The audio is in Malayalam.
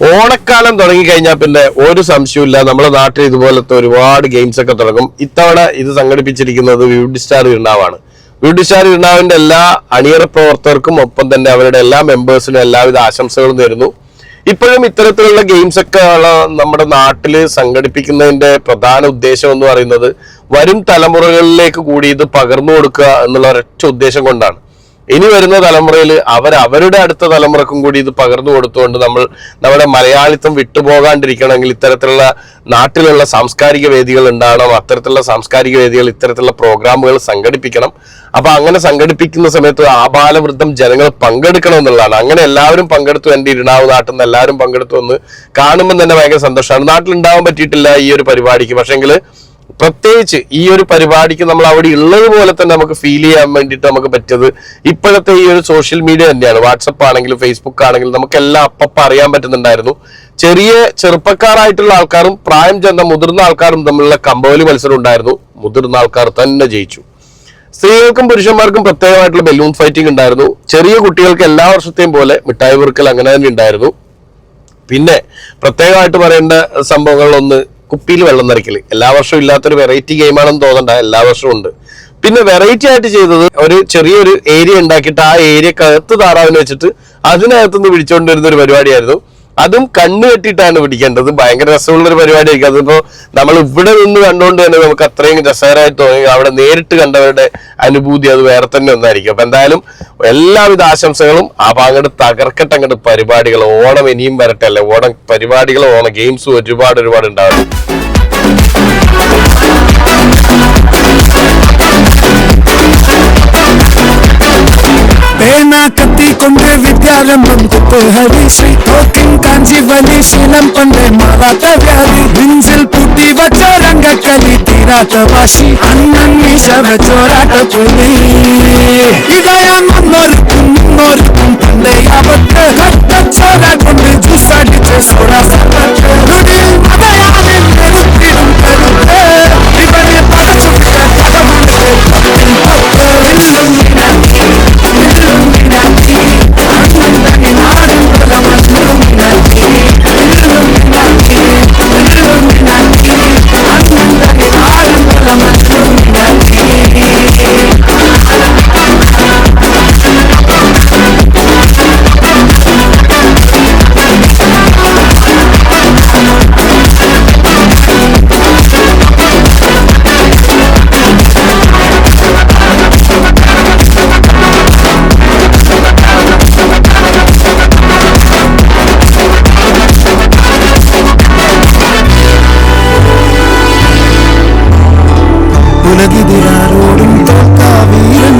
ഓണക്കാലം തുടങ്ങിക്കഴിഞ്ഞാൽ പിന്നെ ഒരു സംശയമില്ല, നമ്മുടെ നാട്ടിൽ ഇതുപോലത്തെ ഒരുപാട് ഗെയിംസ് ഒക്കെ തുടങ്ങും. ഇത്തവണ ഇത് സംഘടിപ്പിച്ചിരിക്കുന്നത് ബ്യൂട്ടി സ്റ്റാർ ഇർണാവാണ്. ബ്യൂട്ടി സ്റ്റാർ ഇർണാവിന്റെ എല്ലാ അണിയറ പ്രവർത്തകർക്കും ഒപ്പം തന്നെ അവരുടെ എല്ലാ മെമ്പേഴ്സിനും എല്ലാവിധ ആശംസകളും നേരുന്നു. ഇപ്പോഴും ഇത്തരത്തിലുള്ള ഗെയിംസ് ഒക്കെ നമ്മുടെ നാട്ടിൽ സംഘടിപ്പിക്കുന്നതിന്റെ പ്രധാന ഉദ്ദേശം എന്ന് പറയുന്നത് വരും തലമുറകളിലേക്ക് കൂടി ഇത് പകർന്നു കൊടുക്കുക എന്നുള്ള ഒരൊറ്റ ഉദ്ദേശം കൊണ്ടാണ്. ഇനി വരുന്ന തലമുറയിൽ അവരുടെ അടുത്ത തലമുറക്കും കൂടി ഇത് പകർന്നു കൊടുത്തുകൊണ്ട് നമ്മുടെ മലയാളിത്തം വിട്ടുപോകാണ്ടിരിക്കണമെങ്കിൽ ഇത്തരത്തിലുള്ള നാട്ടിലുള്ള സാംസ്കാരിക വേദികൾ ഉണ്ടാകണം. അത്തരത്തിലുള്ള സാംസ്കാരിക വേദികൾ ഇത്തരത്തിലുള്ള പ്രോഗ്രാമുകൾ സംഘടിപ്പിക്കണം. അപ്പൊ അങ്ങനെ സംഘടിപ്പിക്കുന്ന സമയത്ത് ആബാലവൃദ്ധം ജനങ്ങൾ പങ്കെടുക്കണം എന്നുള്ളതാണ്. അങ്ങനെ എല്ലാവരും പങ്കെടുത്തു. എൻ്റെ ഇരിണാവ് നാട്ടിൽ നിന്ന് എല്ലാവരും പങ്കെടുത്തു എന്ന് കാണുമ്പോൾ തന്നെ ഭയങ്കര സന്തോഷമാണ്. നാട്ടിലുണ്ടാവാൻ പറ്റിയിട്ടില്ല ഈ ഒരു പരിപാടിക്ക്, പക്ഷെങ്കിൽ പ്രത്യേകിച്ച് ഈ ഒരു പരിപാടിക്ക് നമ്മൾ അവിടെ ഉള്ളത് പോലെ തന്നെ നമുക്ക് ഫീൽ ചെയ്യാൻ വേണ്ടിയിട്ട് നമുക്ക് പറ്റിയത് ഇപ്പോഴത്തെ ഈ ഒരു സോഷ്യൽ മീഡിയ തന്നെയാണ്. വാട്സപ്പ് ആണെങ്കിലും ഫേസ്ബുക്ക് ആണെങ്കിലും നമുക്കെല്ലാം അപ്പം അറിയാൻ പറ്റുന്നുണ്ടായിരുന്നു. ചെറുപ്പക്കാരായിട്ടുള്ള ആൾക്കാരും പ്രായം ചെന്ന മുതിർന്ന ആൾക്കാരും തമ്മിലുള്ള കമ്പോലി മത്സരം ഉണ്ടായിരുന്നു. മുതിർന്ന ആൾക്കാർ തന്നെ ജയിച്ചു. സ്ത്രീകൾക്കും പുരുഷന്മാർക്കും പ്രത്യേകമായിട്ടുള്ള ബലൂൺ ഫൈറ്റിംഗ് ഉണ്ടായിരുന്നു. ചെറിയ കുട്ടികൾക്ക് എല്ലാ വർഷത്തെയും പോലെ മിഠായി പെറുക്കൽ അങ്ങനെ തന്നെ ഉണ്ടായിരുന്നു. പിന്നെ പ്രത്യേകമായിട്ട് പറയേണ്ട സംഭവങ്ങളിലൊന്ന് കുപ്പിയിൽ വെള്ളം നിറയ്ക്കല്. എല്ലാ വർഷവും ഇല്ലാത്തൊരു വെറൈറ്റി ഗെയിമാണെന്ന് തോന്നണ്ട, എല്ലാ വർഷവും ഉണ്ട്. പിന്നെ വെറൈറ്റി ആയിട്ട് ചെയ്തത് ഒരു ചെറിയൊരു ഏരിയ ഉണ്ടാക്കിയിട്ട് ആ ഏരിയക്കകത്ത് താറാവിനെ വെച്ചിട്ട് അതിനകത്തുനിന്ന് പിടിച്ചുകൊണ്ടിരുന്ന ഒരു പരിപാടിയായിരുന്നു. അതും കണ്ണ് കെട്ടിയിട്ടാണ് പിടിക്കേണ്ടത്. ഭയങ്കര രസമുള്ളൊരു പരിപാടിയായിരിക്കും. അതിപ്പോ നമ്മൾ ഇവിടെ നിന്ന് കണ്ടുകൊണ്ട് തന്നെ നമുക്ക് അത്രയും രസകരമായിട്ട് തോന്നി. അവിടെ നേരിട്ട് കണ്ടവരുടെ അനുഭൂതി അത് വേറെ തന്നെ ഒന്നായിരിക്കും. അപ്പൊ എന്തായാലും എല്ലാവിധ ആശംസകളും. ആ അങ്ങോട്ട് തകർക്കട്ടങ്ങോട്ട് പരിപാടികൾ. ഓണം ഇനിയും വരട്ടെ അല്ലേ. ഓണം പരിപാടികൾ, ഓണം ഗെയിംസും ഒരുപാട് ഉണ്ടാവും. പേന കത്തിക്കൊണ്ട് വിദ്യാരംഭം കുത്തുഹരിശ്രീ തോക്കിൻ കാഞ്ചിവലി ശീലം കൊണ്ട് മാറാത്ത വ്യാധി നെഞ്ചിൽ പൂട്ടി വച്ച രംഗക്കലി തീരാത്ത വാശി അണ്ണൻ മീശ വെച്ചോരാട്ട പുലി ഇടയാൻ വന്നോർക്കും മുന്നോർക്കും പണ്ടേ ആപത്ത് കട്ടച്ചോര കൊണ്ട് ജ്യൂസടിച്ച് സോഡാ സർവത്ത് രുടിയിൽ മതയാവിൽ നെരുത്തിടും കരുത്ത് ഇവനെ പടച്ചുവിട്ട കഥമുണ്ട് പത്തിൽ പത്ത് എല്ലും നിനക്കി ഉലകിതിരാരോടും തോൽക്കാവീരൻ